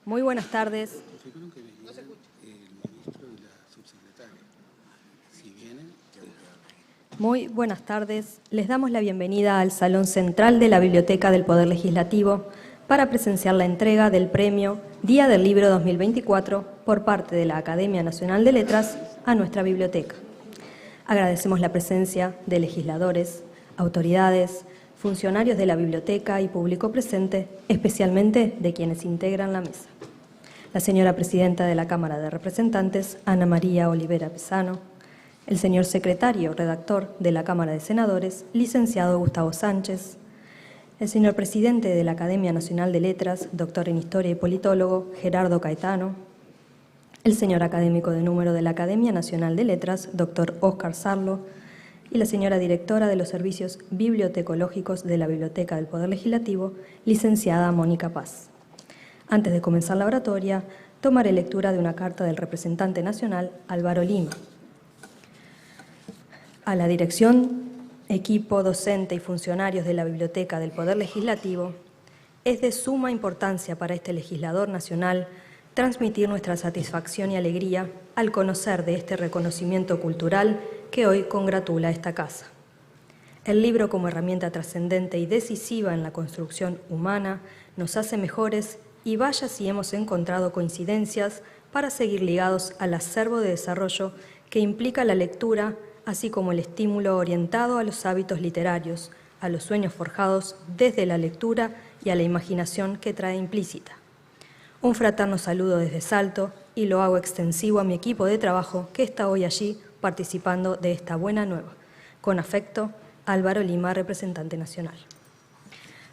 Muy buenas tardes. Muy buenas tardes. Les damos la bienvenida al Salón Central de la Biblioteca del Poder Legislativo para presenciar la entrega del premio Día del Libro 2024 por parte de la Academia Nacional de Letras a nuestra biblioteca. Agradecemos la presencia de legisladores, autoridades, funcionarios de la biblioteca y público presente, especialmente de quienes integran la mesa. La señora presidenta de la Cámara de Representantes, Ana María Olivera Pesano, el señor secretario redactor de la Cámara de Senadores, licenciado Gustavo Sánchez, el señor presidente de la Academia Nacional de Letras, doctor en Historia y politólogo, Gerardo Caetano, el señor académico de número de la Academia Nacional de Letras, doctor Óscar Sarlo, y la señora directora de los servicios bibliotecológicos de la Biblioteca del Poder Legislativo, licenciada Mónica Paz. Antes de comenzar la oratoria, tomaré lectura de una carta del representante nacional, Álvaro Lima. A la dirección, equipo docente y funcionarios de la Biblioteca del Poder Legislativo, es de suma importancia para este legislador nacional transmitir nuestra satisfacción y alegría al conocer de este reconocimiento cultural que hoy congratula a esta casa. El libro, como herramienta trascendente y decisiva en la construcción humana, nos hace mejores y vaya si hemos encontrado coincidencias para seguir ligados al acervo de desarrollo que implica la lectura, así como el estímulo orientado a los hábitos literarios, a los sueños forjados desde la lectura y a la imaginación que trae implícita. Un fraterno saludo desde Salto y lo hago extensivo a mi equipo de trabajo que está hoy allí participando de esta buena nueva. Con afecto, Álvaro Lima, representante nacional.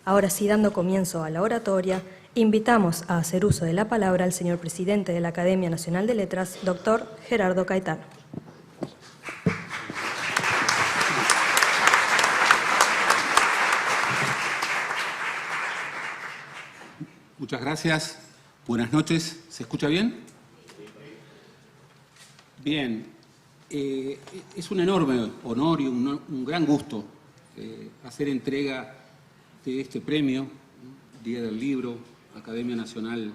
Ahora sí, dando comienzo a la oratoria, invitamos a hacer uso de la palabra al señor presidente de la Academia Nacional de Letras, doctor Gerardo Caetano. Muchas gracias. Buenas noches. ¿Se escucha bien? Bien. Es un enorme honor y un gran gusto hacer entrega de este premio, Día del Libro, Academia Nacional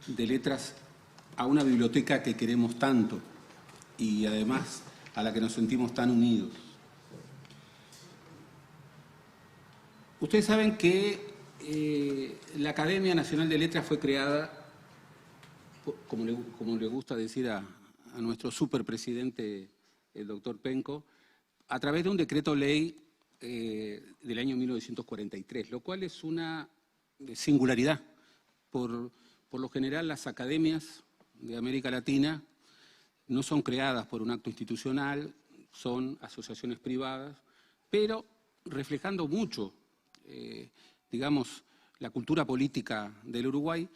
de Letras, a una biblioteca que queremos tanto y además a la que nos sentimos tan unidos. Ustedes saben que la Academia Nacional de Letras fue creada, como le gusta decir a nuestro superpresidente, el doctor Penco, a través de un decreto ley del año 1943, lo cual es una singularidad. Por lo general, las academias de América Latina no son creadas por un acto institucional, son asociaciones privadas, pero reflejando mucho digamos, la cultura política del Uruguay,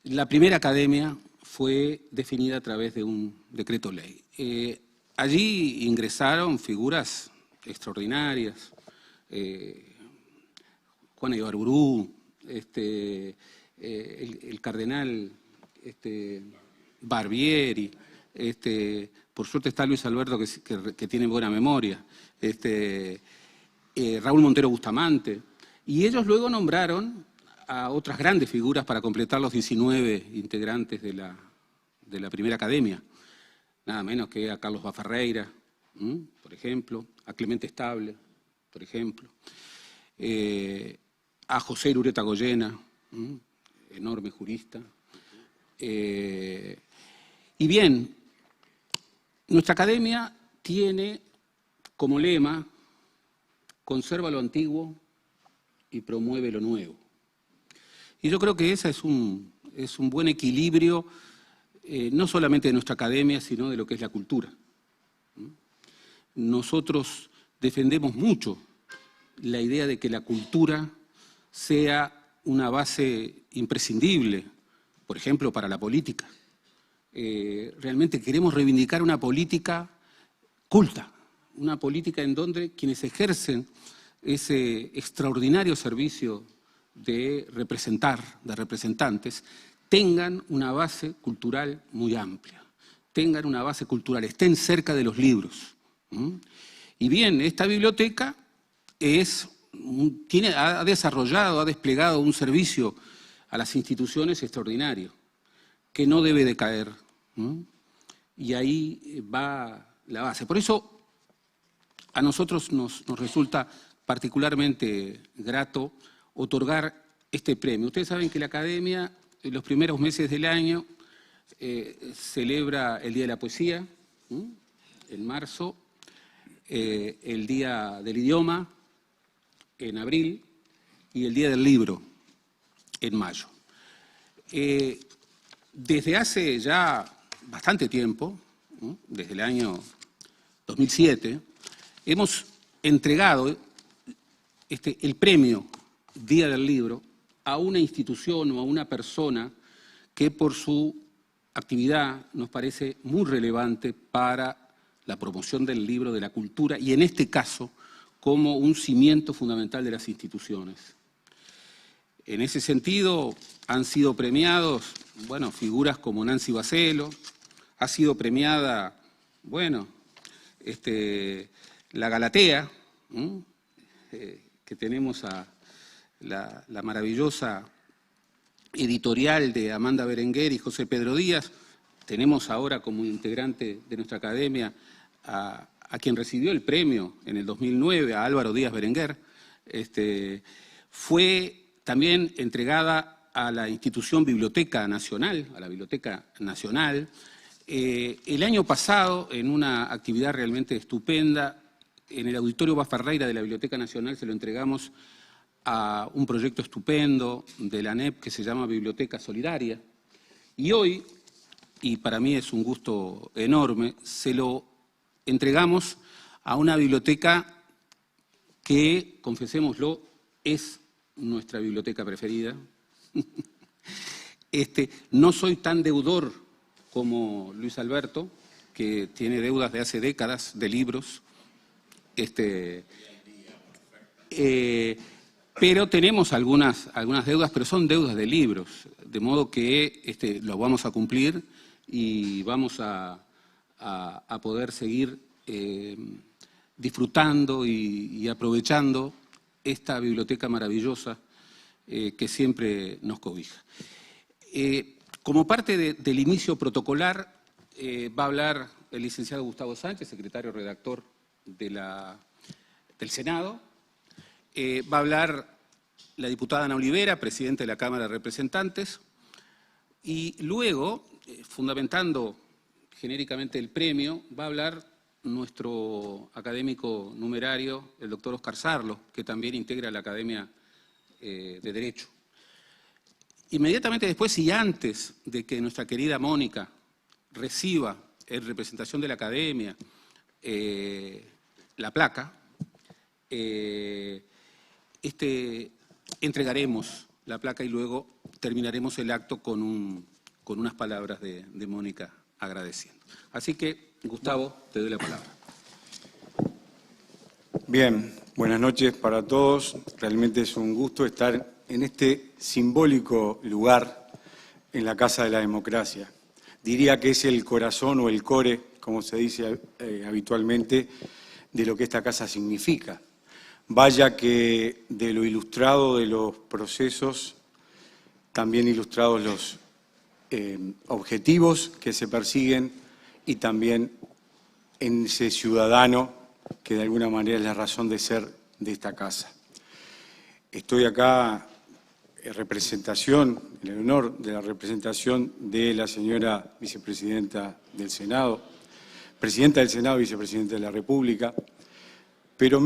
la primera academia fue definida a través de un decreto ley. Allí ingresaron figuras extraordinarias, Juan Ibarburú, el cardenal Barbieri, por suerte está Luis Alberto que tiene buena memoria, Raúl Montero Bustamante. Y ellos luego nombraron a otras grandes figuras para completar los 19 integrantes de la primera academia. Nada menos que a Carlos Baferreira, por ejemplo, a Clemente Estable, por ejemplo, a José Irureta Goyena, enorme jurista. Y bien, nuestra academia tiene como lema: conserva lo antiguo y promueve lo nuevo. Y yo creo que ese es un buen equilibrio, no solamente de nuestra academia, sino de lo que es la cultura. Nosotros defendemos mucho la idea de que la cultura sea una base imprescindible, por ejemplo, para la política. Realmente queremos reivindicar una política culta, una política en donde quienes ejercen ese extraordinario servicio de representar, de representantes, tengan una base ha muy amplia, tengan una base cultural, estén cerca de los libros. Y bien, esta biblioteca ha desarrollado, ha desplegado un servicio a las instituciones extraordinario, que no debe decaer, ¿no? Y ahí va la base. Por eso a nosotros nos resulta particularmente grato otorgar este premio. Ustedes saben que la Academia en los primeros meses del año celebra el Día de la Poesía, en marzo, el Día del Idioma, en abril, y el Día del Libro, en mayo. Desde hace ya bastante tiempo, ¿no?, desde el año 2007, hemos entregado el premio Día del Libro a una institución o a una persona que por su actividad nos parece muy relevante para la promoción del libro, de la cultura, y en este caso como un cimiento fundamental de las instituciones. En ese sentido han sido premiados, bueno, figuras como Nancy Bacello, ha sido premiada, bueno, la Galatea, que tenemos a la maravillosa editorial de Amanda Berenguer y José Pedro Díaz. Tenemos ahora como integrante de nuestra academia a quien recibió el premio en el 2009, a Álvaro Díaz Berenguer. Fue también entregada a la institución Biblioteca Nacional, a la Biblioteca Nacional. El año pasado, en una actividad realmente estupenda, en el Auditorio Baferreira de la Biblioteca Nacional se lo entregamos a un proyecto estupendo de la ANEP que se llama Biblioteca Solidaria. Y hoy, y para mí es un gusto enorme, se lo entregamos a una biblioteca que, confesémoslo, es nuestra biblioteca preferida. No soy tan deudor como Luis Alberto, que tiene deudas de hace décadas de libros, pero tenemos algunas deudas, pero son deudas de libros, de modo que los vamos a cumplir y vamos a poder seguir disfrutando y aprovechando esta biblioteca maravillosa que siempre nos cobija. Como parte del inicio protocolar, va a hablar el licenciado Gustavo Sánchez, secretario redactor del Senado. Va a hablar la diputada Ana Olivera, presidenta de la Cámara de Representantes. Y luego, fundamentando genéricamente el premio, va a hablar nuestro académico numerario, el doctor Oscar Sarlo, que también integra la Academia de Derecho. Inmediatamente después y antes de que nuestra querida Mónica reciba en representación de la Academia la placa, entregaremos la placa y luego terminaremos el acto con unas palabras de Mónica agradeciendo. Así que, Gustavo, te doy la palabra. Bien, buenas noches para todos. Realmente es un gusto estar en este simbólico lugar en la Casa de la Democracia. Diría que es el corazón o el core, como se dice habitualmente, de lo que esta casa significa. Vaya que de lo ilustrado de los procesos, también ilustrados los objetivos que se persiguen y también en ese ciudadano que de alguna manera es la razón de ser de esta casa. Estoy acá en el honor de la representación de la señora vicepresidenta del Senado, presidenta del Senado, vicepresidenta de la República, pero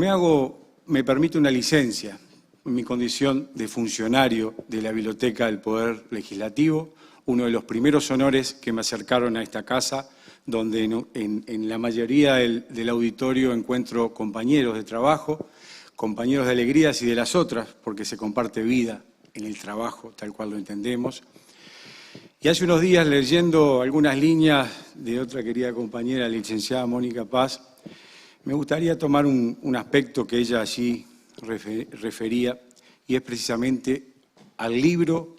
me permite una licencia en mi condición de funcionario de la Biblioteca del Poder Legislativo, uno de los primeros honores que me acercaron a esta casa, donde en la mayoría del auditorio encuentro compañeros de trabajo, compañeros de alegrías y de las otras, porque se comparte vida en el trabajo, tal cual lo entendemos. Y hace unos días, leyendo algunas líneas de otra querida compañera, la licenciada Mónica Paz, me gustaría tomar un aspecto que ella allí refería, y es precisamente al libro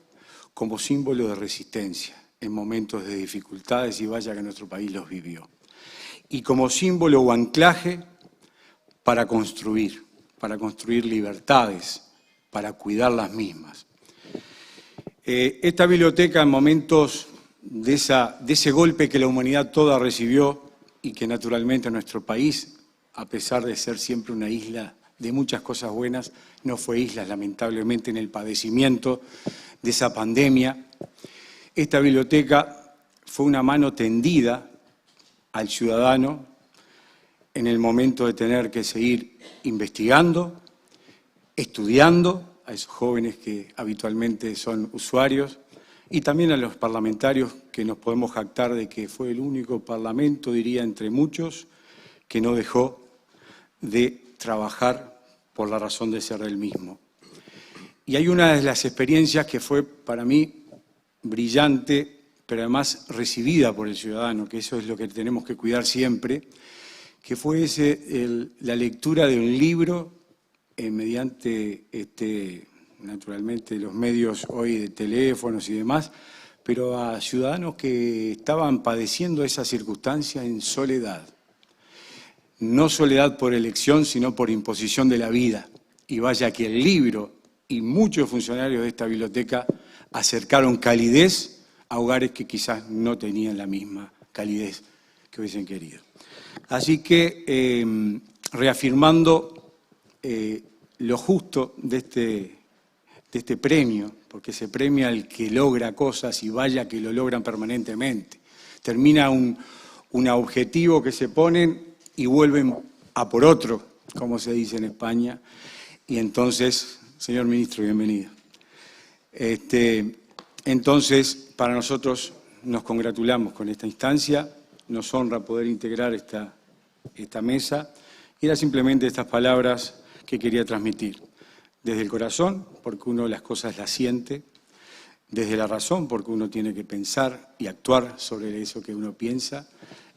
como símbolo de resistencia en momentos de dificultades, y vaya que nuestro país los vivió. Y como símbolo o anclaje para construir libertades, para cuidar las mismas. Esta biblioteca, en momentos de ese golpe que la humanidad toda recibió y que naturalmente nuestro país, a pesar de ser siempre una isla de muchas cosas buenas, no fue isla, lamentablemente, en el padecimiento de esa pandemia. Esta biblioteca fue una mano tendida al ciudadano en el momento de tener que seguir investigando, estudiando, a esos jóvenes que habitualmente son usuarios, y también a los parlamentarios que nos podemos jactar de que fue el único parlamento, diría entre muchos, que no dejó de trabajar por la razón de ser del mismo. Y hay una de las experiencias que fue para mí brillante, pero además recibida por el ciudadano, que eso es lo que tenemos que cuidar siempre, que fue la lectura de un libro mediante naturalmente los medios hoy de teléfonos y demás, pero a ciudadanos que estaban padeciendo esa circunstancia en soledad. No soledad por elección, sino por imposición de la vida. Y vaya que el libro y muchos funcionarios de esta biblioteca acercaron calidez a hogares que quizás no tenían la misma calidez que hubiesen querido. Así que, reafirmando lo justo de este premio, porque se premia al que logra cosas y vaya que lo logran permanentemente. Termina un objetivo que se ponen y vuelven a por otro, como se dice en España. Y entonces, señor ministro, bienvenido. Entonces, para nosotros nos congratulamos con esta instancia, nos honra poder integrar esta mesa, y era simplemente estas palabras que quería transmitir. Desde el corazón, porque uno las cosas las siente, desde la razón, porque uno tiene que pensar y actuar sobre eso que uno piensa,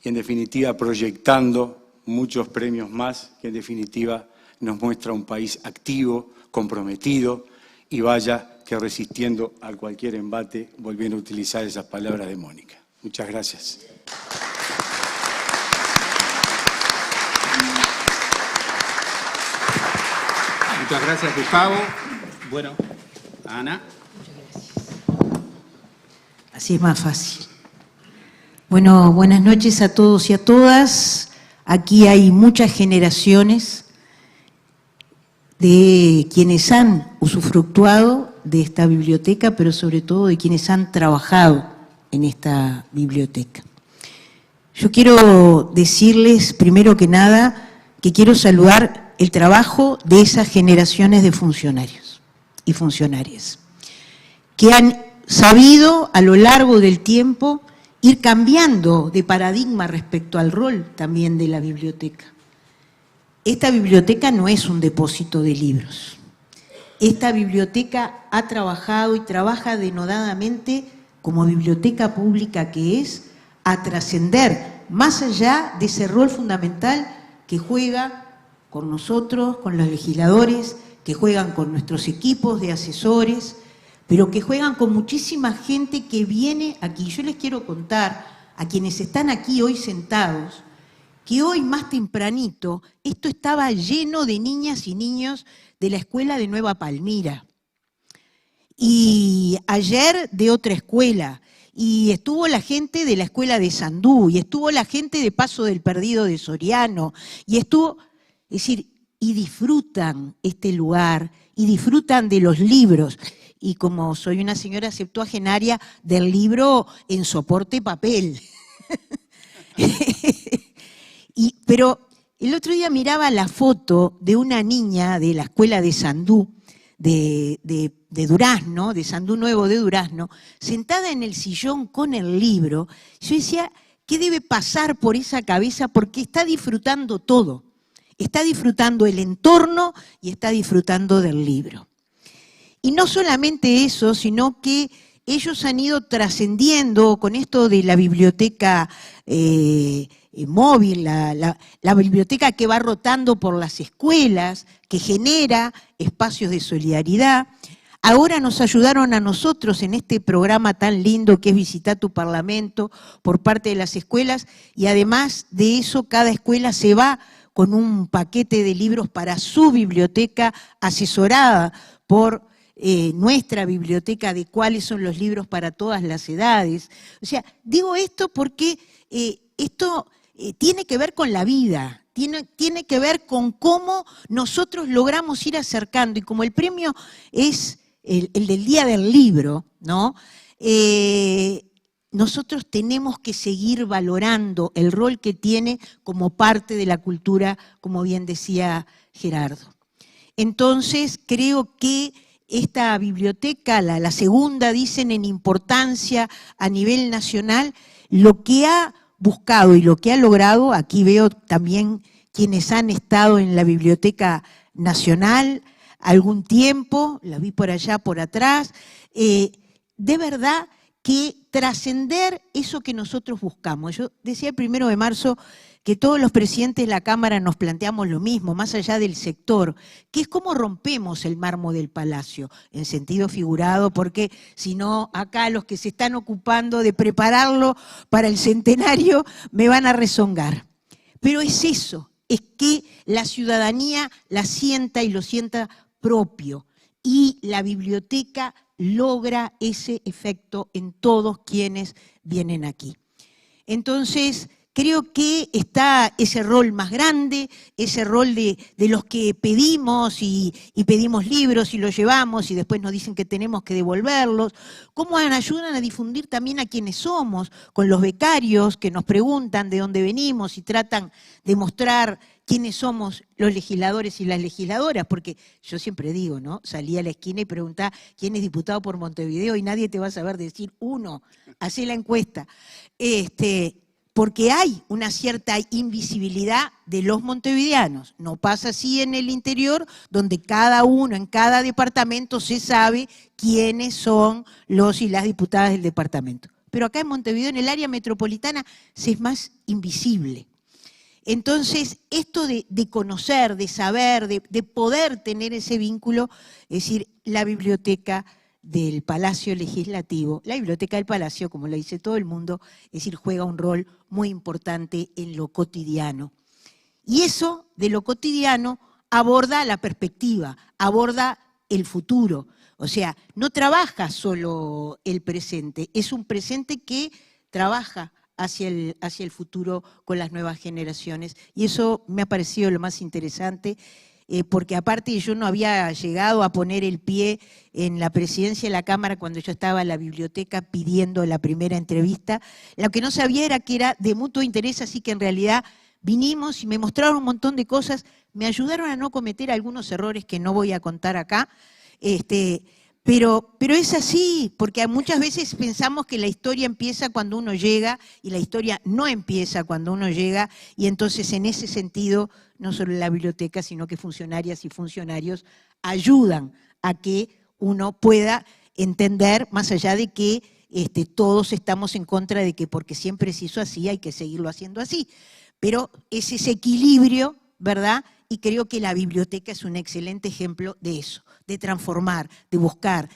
y en definitiva proyectando muchos premios más, que en definitiva nos muestra un país activo, comprometido, y vaya que resistiendo a cualquier embate, volviendo a utilizar esas palabras de Mónica. Muchas gracias. Muchas gracias, Gustavo. Bueno, Ana. Muchas gracias. Así es más fácil. Bueno, buenas noches a todos y a todas. Aquí hay muchas generaciones de quienes han usufructuado de esta biblioteca, pero sobre todo de quienes han trabajado en esta biblioteca. Yo quiero decirles, primero que nada, que quiero saludar el trabajo de esas generaciones de funcionarios y funcionarias, que han sabido a lo largo del tiempo ir cambiando de paradigma respecto al rol también de la biblioteca. Esta biblioteca no es un depósito de libros. Esta biblioteca ha trabajado y trabaja denodadamente como biblioteca pública que es, a trascender más allá de ese rol fundamental que juega con nosotros, con los legisladores, que juegan con nuestros equipos de asesores, pero que juegan con muchísima gente que viene aquí. Yo les quiero contar a quienes están aquí hoy sentados, que hoy más tempranito esto estaba lleno de niñas y niños de la escuela de Nueva Palmira. Y ayer de otra escuela, y estuvo la gente de la escuela de Sandú, y estuvo la gente de Paso del Perdido de Soriano, y estuvo... Es decir, y disfrutan este lugar, y disfrutan de los libros. Y como soy una señora septuagenaria, del libro en soporte papel. Pero el otro día miraba la foto de una niña de la escuela de Sandú, de Durazno, de Sandú Nuevo de Durazno, sentada en el sillón con el libro. Yo decía, ¿qué debe pasar por esa cabeza? Porque está disfrutando todo. Está disfrutando el entorno y está disfrutando del libro. Y no solamente eso, sino que ellos han ido trascendiendo con esto de la biblioteca móvil, la biblioteca que va rotando por las escuelas, que genera espacios de solidaridad. Ahora nos ayudaron a nosotros en este programa tan lindo que es Visita tu Parlamento por parte de las escuelas, y además de eso cada escuela se va con un paquete de libros para su biblioteca asesorada por nuestra biblioteca de cuáles son los libros para todas las edades. O sea, digo esto porque esto tiene que ver con la vida, tiene que ver con cómo nosotros logramos ir acercando, y como el premio es el del Día del Libro, ¿no? Nosotros tenemos que seguir valorando el rol que tiene como parte de la cultura, como bien decía Gerardo. Entonces, creo que esta biblioteca, la segunda, dicen, en importancia a nivel nacional, lo que ha buscado y lo que ha logrado, aquí veo también quienes han estado en la Biblioteca Nacional algún tiempo, la vi por allá, por atrás, de verdad que trascender eso que nosotros buscamos. Yo decía el 1 de marzo que todos los presidentes de la Cámara nos planteamos lo mismo, más allá del sector, que es cómo rompemos el mármol del Palacio, en sentido figurado, porque si no, acá los que se están ocupando de prepararlo para el centenario me van a rezongar. Pero es eso, es que la ciudadanía la sienta y lo sienta propio, y la biblioteca logra ese efecto en todos quienes vienen aquí. Entonces, creo que está ese rol más grande, ese rol de los que pedimos y pedimos libros y los llevamos y después nos dicen que tenemos que devolverlos, cómo ayudan a difundir también a quienes somos, con los becarios que nos preguntan de dónde venimos y tratan de mostrar quiénes somos los legisladores y las legisladoras, porque yo siempre digo, ¿no? Salí a la esquina y preguntá quién es diputado por Montevideo y nadie te va a saber decir uno, hacé la encuesta. Porque hay una cierta invisibilidad de los montevideanos. No pasa así en el interior, donde cada uno, en cada departamento, se sabe quiénes son los y las diputadas del departamento. Pero acá en Montevideo, en el área metropolitana, se es más invisible. Entonces, esto de conocer, de saber, de poder tener ese vínculo, es decir, la biblioteca del Palacio Legislativo, la biblioteca del Palacio, como lo dice todo el mundo, es decir, juega un rol muy importante en lo cotidiano. Y eso de lo cotidiano aborda la perspectiva, aborda el futuro. O sea, no trabaja solo el presente, es un presente que trabaja hacia el futuro con las nuevas generaciones. Y eso me ha parecido lo más interesante, porque aparte yo no había llegado a poner el pie en la presidencia de la Cámara cuando yo estaba en la biblioteca pidiendo la primera entrevista. Lo que no sabía era que era de mutuo interés, así que en realidad vinimos y me mostraron un montón de cosas, me ayudaron a no cometer algunos errores que no voy a contar acá, pero es así, porque muchas veces pensamos que la historia empieza cuando uno llega y la historia no empieza cuando uno llega, y entonces en ese sentido no solo la biblioteca, sino que funcionarias y funcionarios ayudan a que uno pueda entender, más allá de que todos estamos en contra de que porque siempre se hizo así hay que seguirlo haciendo así. Pero es ese equilibrio, ¿verdad? Y creo que la biblioteca es un excelente ejemplo de eso, de transformar, de buscar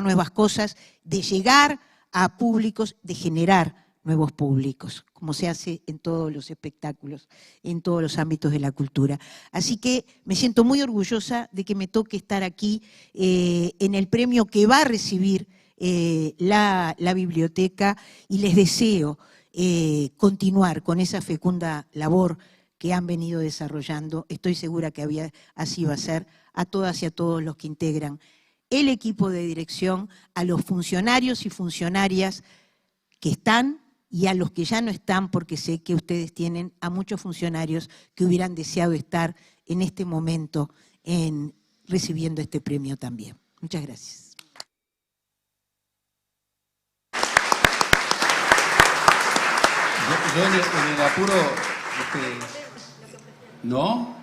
nuevas cosas, de llegar a públicos, de generar nuevos públicos, como se hace en todos los espectáculos, en todos los ámbitos de la cultura. Así que me siento muy orgullosa de que me toque estar aquí en el premio que va a recibir la biblioteca, y les deseo continuar con esa fecunda labor que han venido desarrollando. Estoy segura que así va a ser, a todas y a todos los que integran el equipo de dirección, a los funcionarios y funcionarias que están y a los que ya no están, porque sé que ustedes tienen a muchos funcionarios que hubieran deseado estar en este momento recibiendo este premio también. Muchas gracias. Yo en el apuro, ¿no?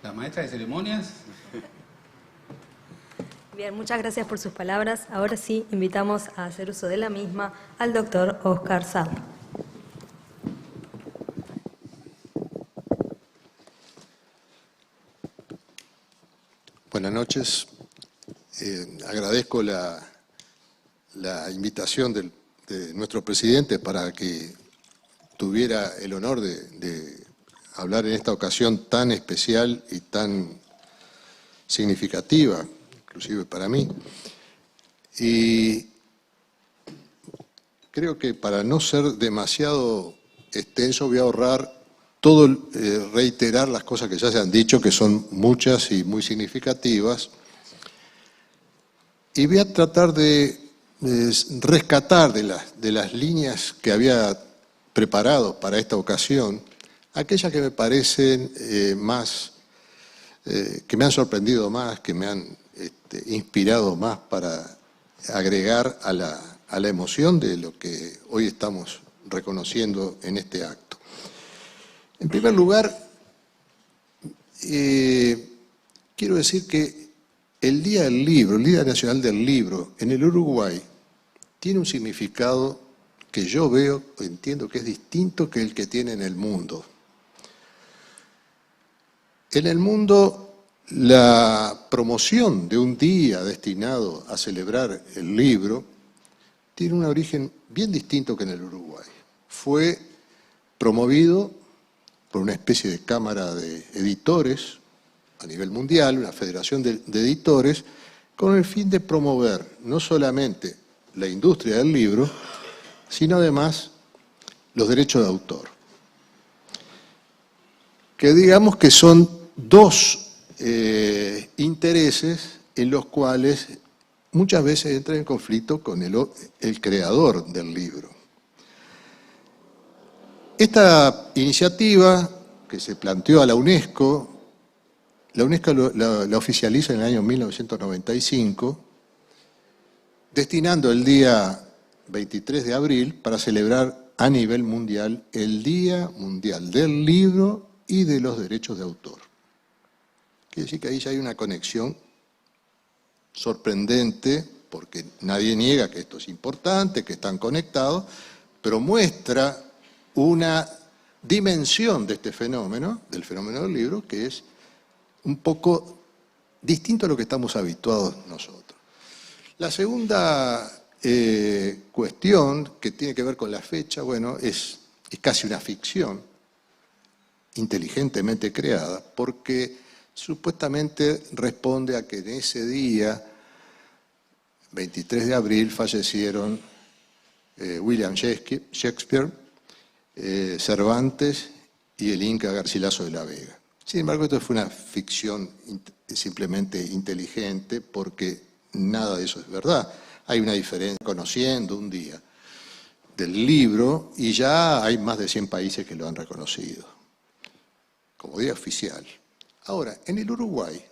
¿La maestra de ceremonias? Bien, muchas gracias por sus palabras. Ahora sí, invitamos a hacer uso de la misma al doctor Oscar Sadler. Buenas noches. Agradezco la invitación de nuestro presidente para que tuviera el honor de hablar en esta ocasión tan especial y tan significativa, inclusive para mí. Y creo que para no ser demasiado extenso voy a ahorrar todo reiterar las cosas que ya se han dicho, que son muchas y muy significativas, y voy a tratar de rescatar de las líneas que había preparado para esta ocasión, aquellas que me parecen más, que me han sorprendido más, que me han inspirado más para agregar a la emoción de lo que hoy estamos reconociendo en este acto. En primer lugar, quiero decir que el Día del Libro, el Día Nacional del Libro, en el Uruguay, tiene un significado que yo veo, entiendo que es distinto que el que tiene en el mundo. En el mundo, la promoción de un día destinado a celebrar el libro tiene un origen bien distinto que en el Uruguay. Fue promovido por una especie de cámara de editores a nivel mundial, una federación de editores, con el fin de promover no solamente la industria del libro, sino además los derechos de autor. Que digamos que son dos intereses en los cuales muchas veces entra en conflicto con el creador del libro. Esta iniciativa que se planteó a la UNESCO la oficializa en el año 1995, destinando el día 23 de abril para celebrar a nivel mundial el Día Mundial del Libro y de los Derechos de Autor. Quiere decir que ahí ya hay una conexión sorprendente, porque nadie niega que esto es importante, que están conectados, pero muestra una dimensión de este fenómeno, del fenómeno del libro, que es un poco distinto a lo que estamos habituados nosotros. La segunda cuestión que tiene que ver con la fecha, bueno, es casi una ficción inteligentemente creada, porque supuestamente responde a que en ese día, 23 de abril, fallecieron William Shakespeare, Cervantes y el Inca Garcilaso de la Vega. Sin embargo, esto fue una ficción simplemente inteligente, porque nada de eso es verdad. Hay una diferencia conociendo un día del libro y ya hay más de 100 países que lo han reconocido como día oficial. Ahora, en el Uruguay,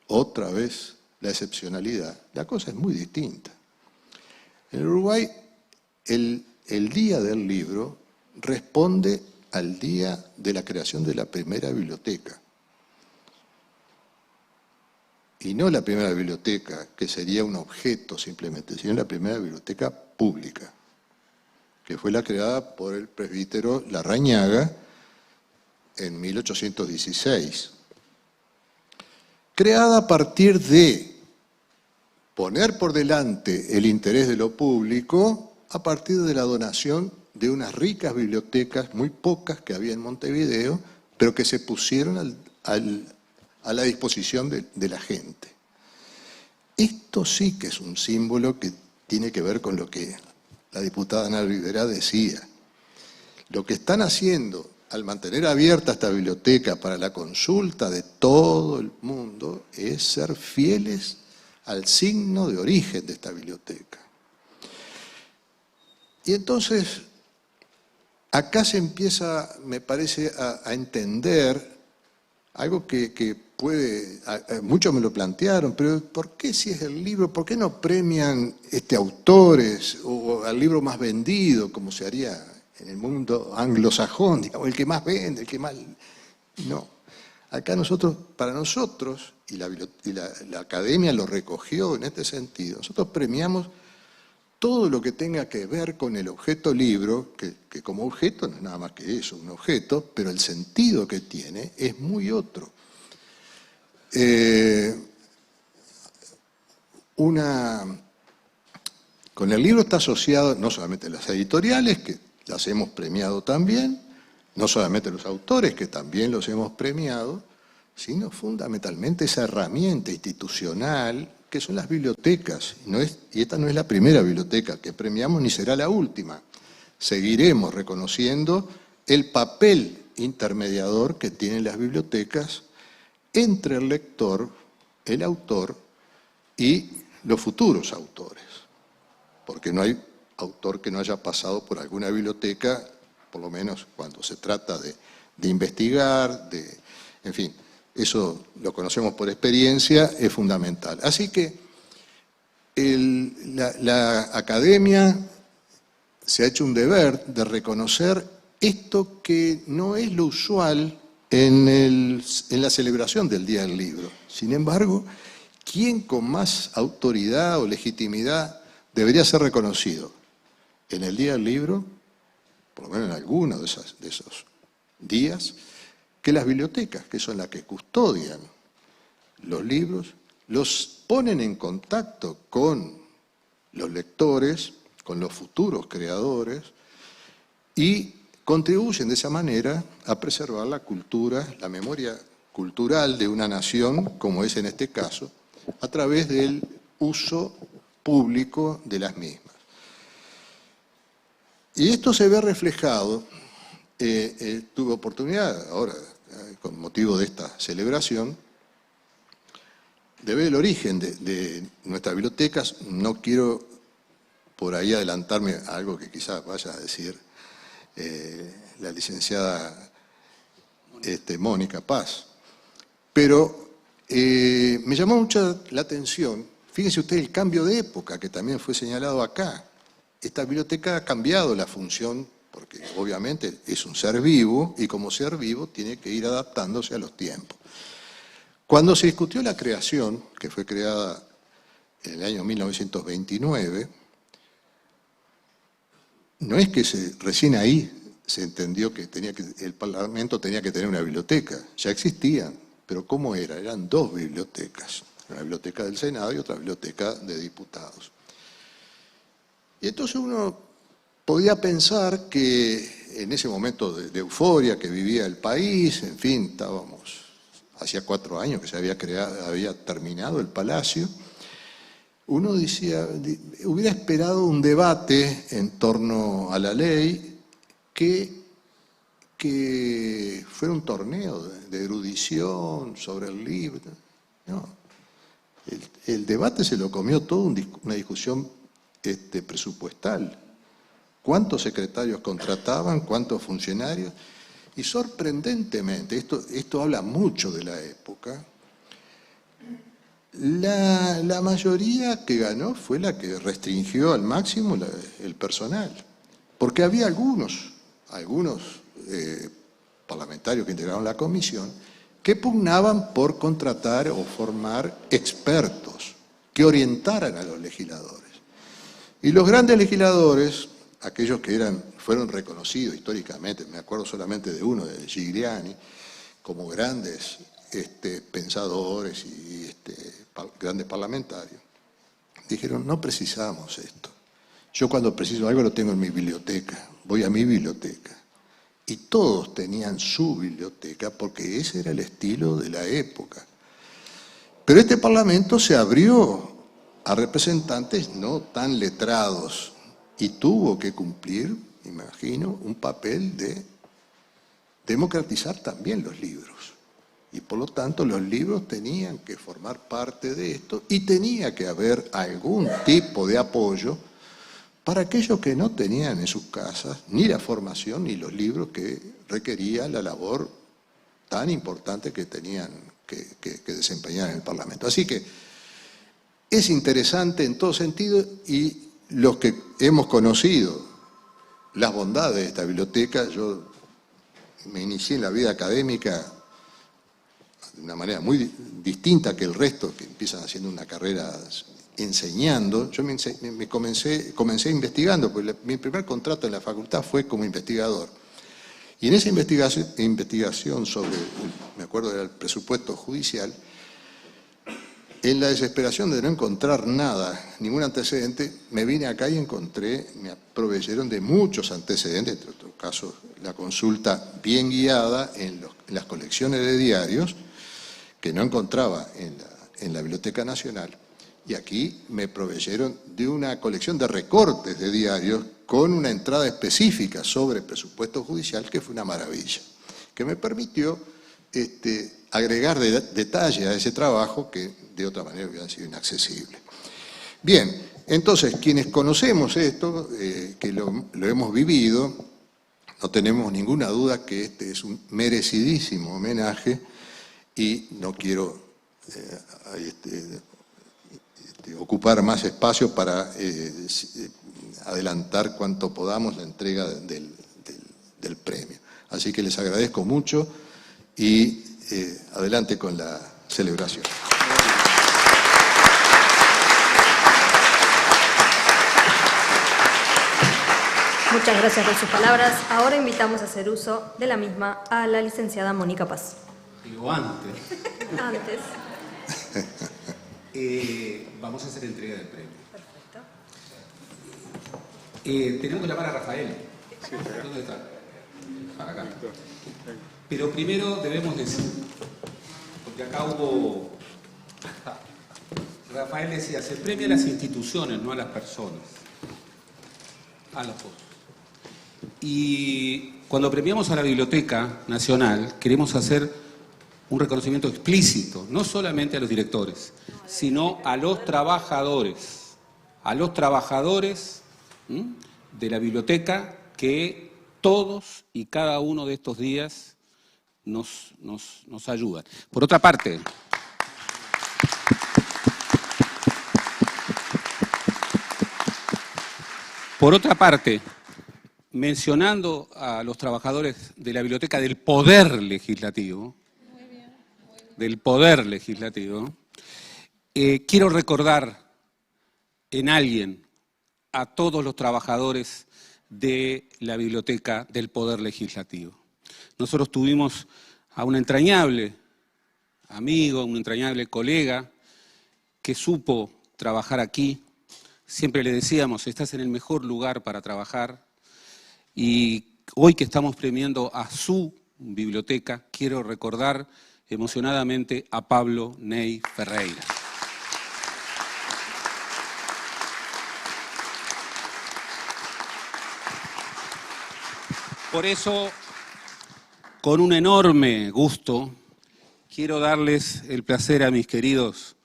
otra vez la excepcionalidad, la cosa es muy distinta. En el Uruguay, el Día del Libro responde al día de la creación de la primera biblioteca. Y no la primera biblioteca, que sería un objeto simplemente, sino la primera biblioteca pública, que fue la creada por el presbítero Larrañaga en 1816. Creada a partir de poner por delante el interés de lo público a partir de la donación de unas ricas bibliotecas, muy pocas que había en Montevideo, pero que se pusieron a la disposición de la gente. Esto sí que es un símbolo que tiene que ver con lo que la diputada Ana Rivera decía. Lo que están haciendo al mantener abierta esta biblioteca para la consulta de todo el mundo es ser fieles al signo de origen de esta biblioteca. Y entonces, acá se empieza, me parece, a entender algo que puede, muchos me lo plantearon, pero ¿por qué si es el libro, por qué no premian autores o al libro más vendido, como se haría en el mundo anglosajón, digamos, el que más vende, el que más... No. Acá para nosotros, y la academia lo recogió en este sentido, nosotros premiamos todo lo que tenga que ver con el objeto libro, que como objeto no es nada más que eso, un objeto, pero el sentido que tiene es muy otro. Con el libro está asociado no solamente las editoriales, que las hemos premiado también, no solamente los autores, que también los hemos premiado, sino fundamentalmente esa herramienta institucional que son las bibliotecas. Y esta no es la primera biblioteca que premiamos ni será la última. Seguiremos reconociendo el papel intermediador que tienen las bibliotecas entre el lector, el autor y los futuros autores. Porque no hay autor que no haya pasado por alguna biblioteca, por lo menos cuando se trata de investigar, en fin, eso lo conocemos por experiencia, es fundamental. Así que la academia se ha hecho un deber de reconocer esto que no es lo usual en la celebración del Día del Libro. Sin embargo, ¿quién con más autoridad o legitimidad debería ser reconocido en el Día del Libro, por lo menos en alguno de esos días, que las bibliotecas, que son las que custodian los libros, los ponen en contacto con los lectores, con los futuros creadores, y contribuyen de esa manera a preservar la cultura, la memoria cultural de una nación, como es en este caso, a través del uso público de las mismas. Y esto se ve reflejado, tuve oportunidad ahora, con motivo de esta celebración, de ver el origen de nuestras bibliotecas. No quiero por ahí adelantarme a algo que quizás vaya a decir la licenciada Mónica Paz, pero me llamó mucho la atención, fíjese usted el cambio de época que también fue señalado acá. Esta biblioteca ha cambiado la función, porque obviamente es un ser vivo, y como ser vivo tiene que ir adaptándose a los tiempos. Cuando se discutió la creación, que fue creada en el año 1929, no es que recién ahí se entendió que el Parlamento tenía que tener una biblioteca, ya existían, pero ¿cómo era? Eran dos bibliotecas, una biblioteca del Senado y otra biblioteca de diputados. Y entonces uno podía pensar que en ese momento de euforia que vivía el país, en fin, hacía 4 años que se había terminado el Palacio, uno decía, hubiera esperado un debate en torno a la ley que fuera un torneo de erudición sobre el libro. No, el debate se lo comió todo una discusión presupuestal. ¿Cuántos secretarios contrataban? ¿Cuántos funcionarios? Y sorprendentemente, esto habla mucho de la época, la mayoría que ganó fue la que restringió al máximo el personal. Porque había algunos parlamentarios que integraron la comisión que pugnaban por contratar o formar expertos que orientaran a los legisladores. Y los grandes legisladores, aquellos que fueron reconocidos históricamente, me acuerdo solamente de uno, de Gigliani, como grandes pensadores y grandes parlamentarios, dijeron, no precisamos esto. Yo cuando preciso algo lo tengo en mi biblioteca, voy a mi biblioteca. Y todos tenían su biblioteca porque ese era el estilo de la época. Pero este Parlamento se abrió a representantes no tan letrados y tuvo que cumplir, me imagino, un papel de democratizar también los libros. Y por lo tanto los libros tenían que formar parte de esto y tenía que haber algún tipo de apoyo para aquellos que no tenían en sus casas ni la formación ni los libros que requería la labor tan importante que tenían que desempeñar en el Parlamento. Así que es interesante en todo sentido, y los que hemos conocido las bondades de esta biblioteca, yo me inicié en la vida académica de una manera muy distinta que el resto, que empiezan haciendo una carrera enseñando. Yo comencé investigando, porque mi primer contrato en la facultad fue como investigador. Y en esa investigación sobre, me acuerdo era el presupuesto judicial, en la desesperación de no encontrar nada, ningún antecedente, me vine acá y me proveyeron de muchos antecedentes, entre otros casos la consulta bien guiada en las colecciones de diarios, que no encontraba en la Biblioteca Nacional, y aquí me proveyeron de una colección de recortes de diarios con una entrada específica sobre presupuesto judicial, que fue una maravilla, que me permitió agregar detalle a ese trabajo que de otra manera hubiera sido inaccesible. Bien, entonces, quienes conocemos esto, que lo hemos vivido, no tenemos ninguna duda que este es un merecidísimo homenaje, y no quiero ocupar más espacio para adelantar cuanto podamos la entrega del premio. Así que les agradezco mucho y adelante con la celebración. Muchas gracias por sus palabras. Ahora invitamos a hacer uso de la misma a la licenciada Mónica Paz. Digo antes. Antes. Vamos a hacer entrega del premio. Perfecto. Tenemos que llamar a Rafael. ¿Dónde está? Para acá. Pero primero debemos decir, porque acá hubo... Rafael decía, se premia a las instituciones, no a las personas. A los dos. Y cuando premiamos a la Biblioteca Nacional, queremos hacer un reconocimiento explícito, no solamente a los directores, sino a los trabajadores de la biblioteca, que todos y cada uno de estos días nos ayudan. Por otra parte, mencionando a los trabajadores de la biblioteca del Poder Legislativo, quiero recordar en alguien a todos los trabajadores de la biblioteca del Poder Legislativo. Nosotros tuvimos a un entrañable amigo, un entrañable colega que supo trabajar aquí. Siempre le decíamos, estás en el mejor lugar para trabajar. Y hoy que estamos premiando a su biblioteca, quiero recordar emocionadamente a Pablo Ney Ferreira. Por eso, con un enorme gusto, quiero darles el placer a mis queridos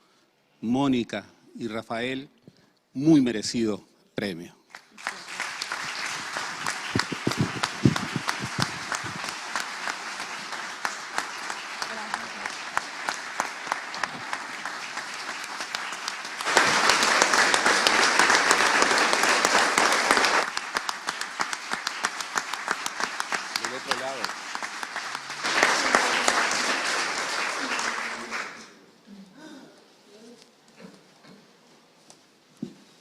Mónica y Rafael, muy merecido premio.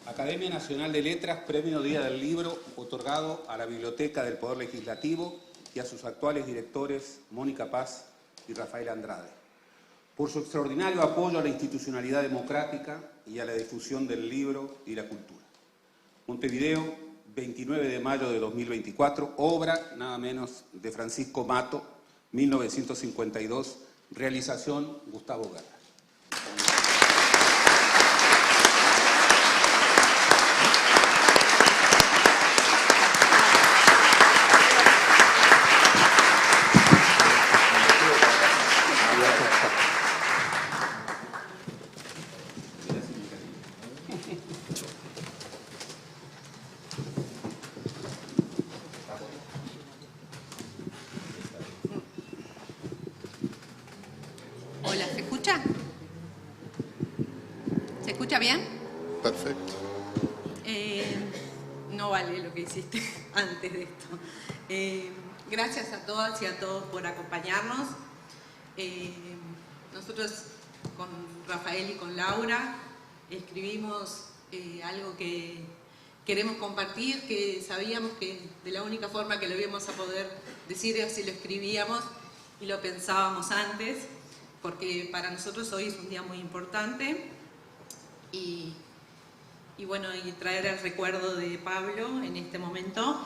Academia Nacional de Letras, Premio Día del Libro, otorgado a la Biblioteca del Poder Legislativo y a sus actuales directores, Mónica Paz y Rafael Andrade, por su extraordinario apoyo a la institucionalidad democrática y a la difusión del libro y la cultura. Montevideo, 29 de mayo de 2024, obra nada menos de Francisco Mato, 1952, realización Gustavo Guerra. Hola, ¿se escucha? ¿Se escucha bien? Perfecto. No vale lo que hiciste antes de esto. Gracias a todas y a todos por acompañarnos. Nosotros con Rafael y con Laura escribimos algo que queremos compartir, que sabíamos que de la única forma que lo íbamos a poder decir es si lo escribíamos y lo pensábamos antes, porque para nosotros hoy es un día muy importante y bueno, y traer el recuerdo de Pablo en este momento.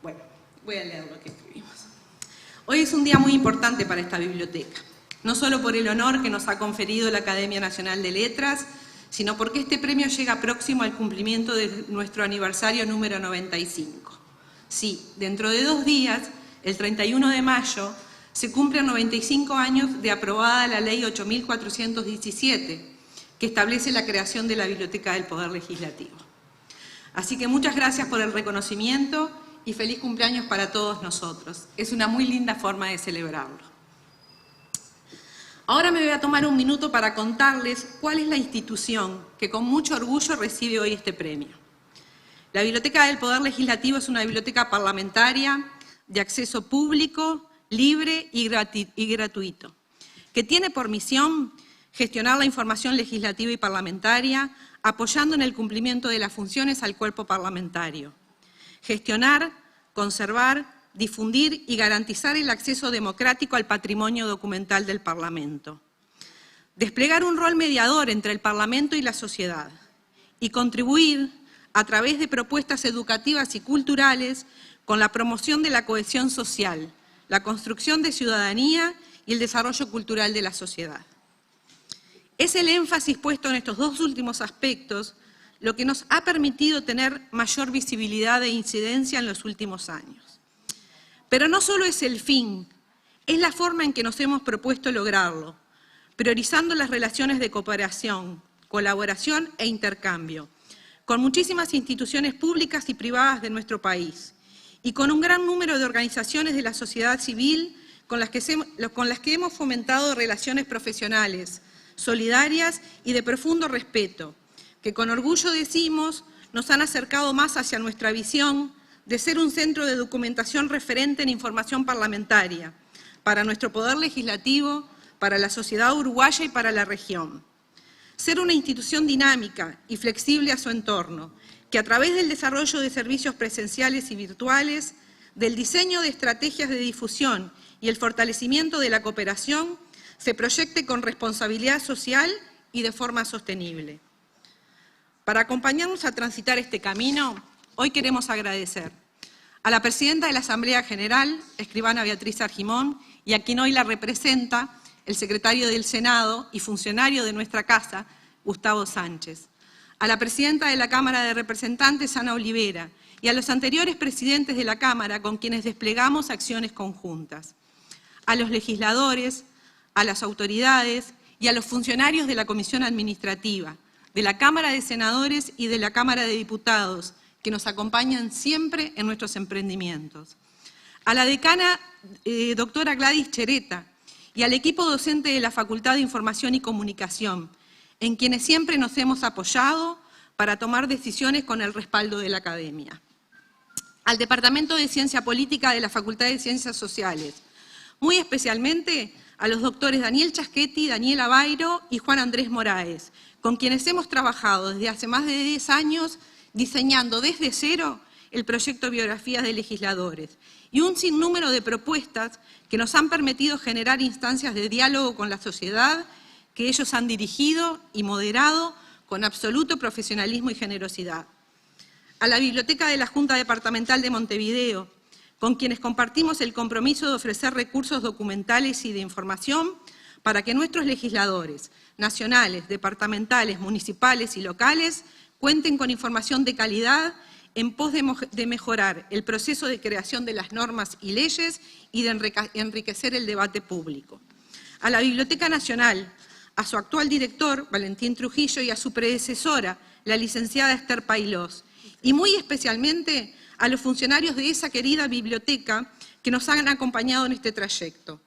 Bueno, voy a leer lo que escribimos. Hoy es un día muy importante para esta biblioteca, no solo por el honor que nos ha conferido la Academia Nacional de Letras, sino porque este premio llega próximo al cumplimiento de nuestro aniversario número 95. Sí, dentro de 2 días, el 31 de mayo, se cumplen 95 años de aprobada la Ley 8.417, que establece la creación de la Biblioteca del Poder Legislativo. Así que muchas gracias por el reconocimiento y feliz cumpleaños para todos nosotros. Es una muy linda forma de celebrarlo. Ahora me voy a tomar un minuto para contarles cuál es la institución que con mucho orgullo recibe hoy este premio. La Biblioteca del Poder Legislativo es una biblioteca parlamentaria de acceso público, libre y gratuito, que tiene por misión gestionar la información legislativa y parlamentaria, apoyando en el cumplimiento de las funciones al cuerpo parlamentario. Gestionar, conservar, difundir y garantizar el acceso democrático al patrimonio documental del Parlamento. Desplegar un rol mediador entre el Parlamento y la sociedad y contribuir a través de propuestas educativas y culturales con la promoción de la cohesión social, la construcción de ciudadanía y el desarrollo cultural de la sociedad. Es el énfasis puesto en estos 2 últimos aspectos lo que nos ha permitido tener mayor visibilidad e incidencia en los últimos años. Pero no solo es el fin, es la forma en que nos hemos propuesto lograrlo, priorizando las relaciones de cooperación, colaboración e intercambio, con muchísimas instituciones públicas y privadas de nuestro país, y con un gran número de organizaciones de la sociedad civil con las que hemos fomentado relaciones profesionales, solidarias y de profundo respeto, que con orgullo decimos nos han acercado más hacia nuestra visión de ser un centro de documentación referente en información parlamentaria, para nuestro poder legislativo, para la sociedad uruguaya y para la región. Ser una institución dinámica y flexible a su entorno, que a través del desarrollo de servicios presenciales y virtuales, del diseño de estrategias de difusión y el fortalecimiento de la cooperación, se proyecte con responsabilidad social y de forma sostenible. Para acompañarnos a transitar este camino, hoy queremos agradecer a la presidenta de la Asamblea General, escribana Beatriz Argimón, y a quien hoy la representa, el secretario del Senado y funcionario de nuestra casa, Gustavo Sánchez, a la presidenta de la Cámara de Representantes, Ana Olivera, y a los anteriores presidentes de la Cámara con quienes desplegamos acciones conjuntas, a los legisladores, a las autoridades y a los funcionarios de la Comisión Administrativa, de la Cámara de Senadores y de la Cámara de Diputados, que nos acompañan siempre en nuestros emprendimientos. A la decana doctora Gladys Chereta y al equipo docente de la Facultad de Información y Comunicación, en quienes siempre nos hemos apoyado para tomar decisiones con el respaldo de la Academia. Al Departamento de Ciencia Política de la Facultad de Ciencias Sociales, muy especialmente a los doctores Daniel Chaschetti, Daniela Bairo y Juan Andrés Moraes, con quienes hemos trabajado desde hace más de 10 años diseñando desde cero el proyecto Biografías de Legisladores y un sinnúmero de propuestas que nos han permitido generar instancias de diálogo con la sociedad que ellos han dirigido y moderado con absoluto profesionalismo y generosidad. A la Biblioteca de la Junta Departamental de Montevideo, con quienes compartimos el compromiso de ofrecer recursos documentales y de información para que nuestros legisladores nacionales, departamentales, municipales y locales cuenten con información de calidad en pos de mejorar el proceso de creación de las normas y leyes y de enriquecer el debate público. A la Biblioteca Nacional, a su actual director, Valentín Trujillo, y a su predecesora, la licenciada Esther Pailós, y muy especialmente a los funcionarios de esa querida biblioteca que nos han acompañado en este trayecto.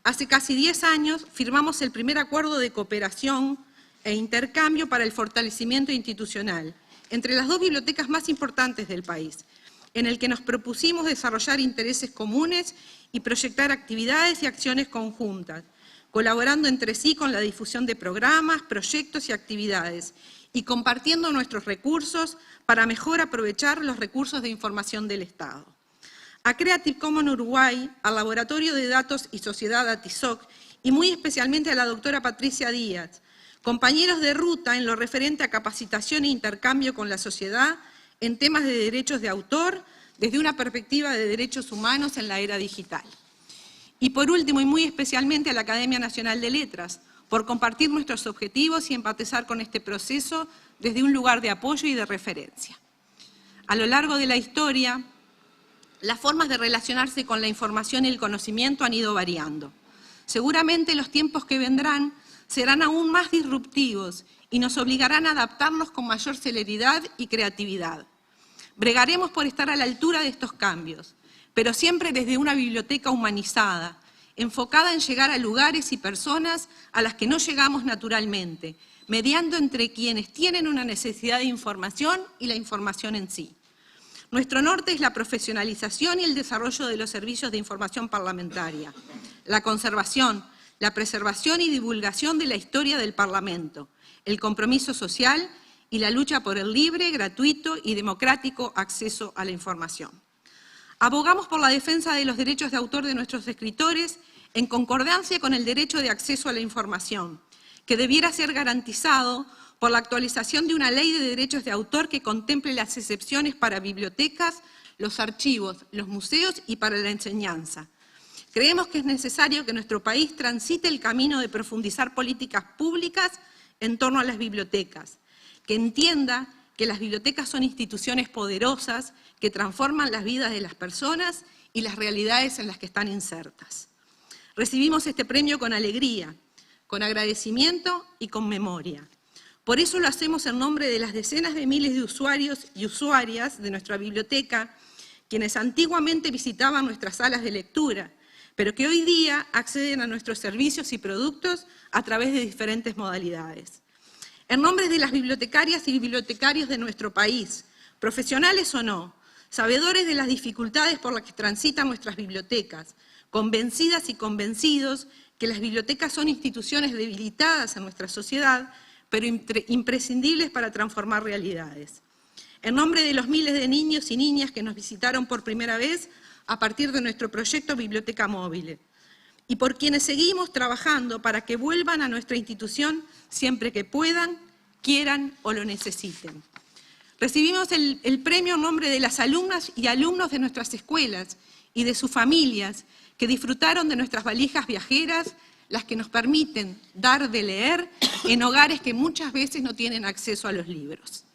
Hace casi 10 años firmamos el primer acuerdo de cooperación e intercambio para el fortalecimiento institucional entre las 2 bibliotecas más importantes del país, en el que nos propusimos desarrollar intereses comunes y proyectar actividades y acciones conjuntas, colaborando entre sí con la difusión de programas, proyectos y actividades, y compartiendo nuestros recursos para mejor aprovechar los recursos de información del Estado. A Creative Commons Uruguay, al Laboratorio de Datos y Sociedad ATISOC, y muy especialmente a la doctora Patricia Díaz, compañeros de ruta en lo referente a capacitación e intercambio con la sociedad en temas de derechos de autor desde una perspectiva de derechos humanos en la era digital. Y por último, y muy especialmente a la Academia Nacional de Letras, por compartir nuestros objetivos y empatizar con este proceso desde un lugar de apoyo y de referencia. A lo largo de la historia, las formas de relacionarse con la información y el conocimiento han ido variando. Seguramente los tiempos que vendrán serán aún más disruptivos y nos obligarán a adaptarnos con mayor celeridad y creatividad. Bregaremos por estar a la altura de estos cambios, pero siempre desde una biblioteca humanizada, enfocada en llegar a lugares y personas a las que no llegamos naturalmente, mediando entre quienes tienen una necesidad de información y la información en sí. Nuestro norte es la profesionalización y el desarrollo de los servicios de información parlamentaria, la conservación, la preservación y divulgación de la historia del Parlamento, el compromiso social y la lucha por el libre, gratuito y democrático acceso a la información. Abogamos por la defensa de los derechos de autor de nuestros escritores en concordancia con el derecho de acceso a la información, que debiera ser garantizado por la actualización de una ley de derechos de autor que contemple las excepciones para bibliotecas, los archivos, los museos y para la enseñanza. Creemos que es necesario que nuestro país transite el camino de profundizar políticas públicas en torno a las bibliotecas, que entienda que las bibliotecas son instituciones poderosas que transforman las vidas de las personas y las realidades en las que están insertas. Recibimos este premio con alegría, con agradecimiento y con memoria. Por eso lo hacemos en nombre de las decenas de miles de usuarios y usuarias de nuestra biblioteca, quienes antiguamente visitaban nuestras salas de lectura, pero que hoy día acceden a nuestros servicios y productos a través de diferentes modalidades. En nombre de las bibliotecarias y bibliotecarios de nuestro país, profesionales o no, sabedores de las dificultades por las que transitan nuestras bibliotecas, convencidas y convencidos que las bibliotecas son instituciones debilitadas en nuestra sociedad, pero imprescindibles para transformar realidades. En nombre de los miles de niños y niñas que nos visitaron por primera vez a partir de nuestro proyecto Biblioteca Móvil, y por quienes seguimos trabajando para que vuelvan a nuestra institución siempre que puedan, quieran o lo necesiten. Recibimos el premio en nombre de las alumnas y alumnos de nuestras escuelas y de sus familias que disfrutaron de nuestras valijas viajeras, las que nos permiten dar de leer en hogares que muchas veces no tienen acceso a los libros.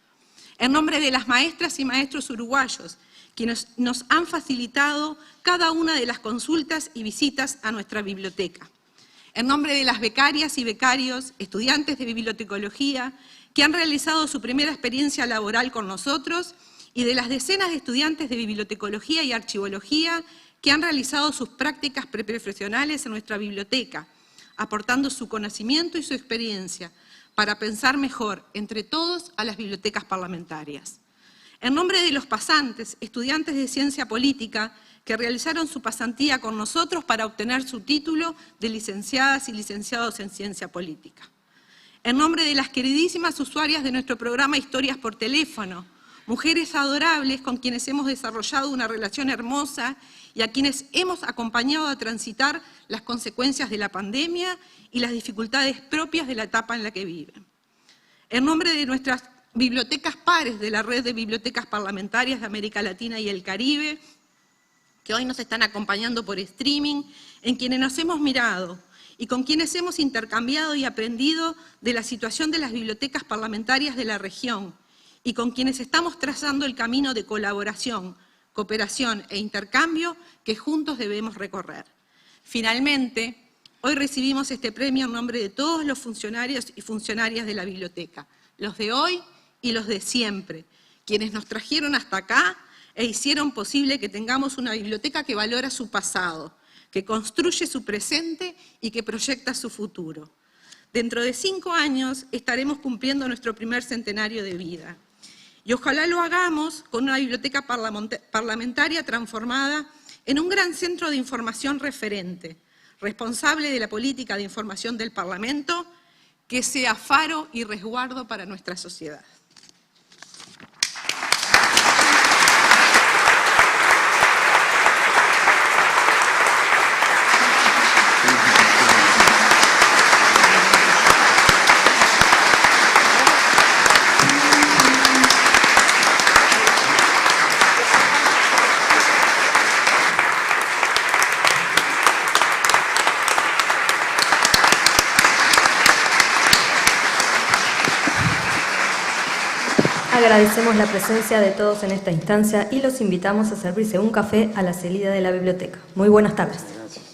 En nombre de las maestras y maestros uruguayos, quienes nos han facilitado cada una de las consultas y visitas a nuestra biblioteca. En nombre de las becarias y becarios, estudiantes de bibliotecología, que han realizado su primera experiencia laboral con nosotros, y de las decenas de estudiantes de bibliotecología y archivología que han realizado sus prácticas preprofesionales en nuestra biblioteca, aportando su conocimiento y su experiencia para pensar mejor entre todos a las bibliotecas parlamentarias. En nombre de los pasantes, estudiantes de ciencia política, que realizaron su pasantía con nosotros para obtener su título de licenciadas y licenciados en ciencia política. En nombre de las queridísimas usuarias de nuestro programa Historias por Teléfono, mujeres adorables con quienes hemos desarrollado una relación hermosa y a quienes hemos acompañado a transitar las consecuencias de la pandemia y las dificultades propias de la etapa en la que viven. En nombre de nuestras bibliotecas pares de la red de bibliotecas parlamentarias de América Latina y el Caribe, que hoy nos están acompañando por streaming, en quienes nos hemos mirado y con quienes hemos intercambiado y aprendido de la situación de las bibliotecas parlamentarias de la región, y con quienes estamos trazando el camino de colaboración, cooperación e intercambio que juntos debemos recorrer. Finalmente, hoy recibimos este premio en nombre de todos los funcionarios y funcionarias de la biblioteca, los de hoy y los de siempre, quienes nos trajeron hasta acá e hicieron posible que tengamos una biblioteca que valora su pasado, que construye su presente y que proyecta su futuro. Dentro de 5 años estaremos cumpliendo nuestro primer centenario de vida. Y ojalá lo hagamos con una biblioteca parlamentaria transformada en un gran centro de información referente, responsable de la política de información del Parlamento, que sea faro y resguardo para nuestra sociedad. Agradecemos la presencia de todos en esta instancia y los invitamos a servirse un café a la salida de la biblioteca. Muy buenas tardes. Gracias.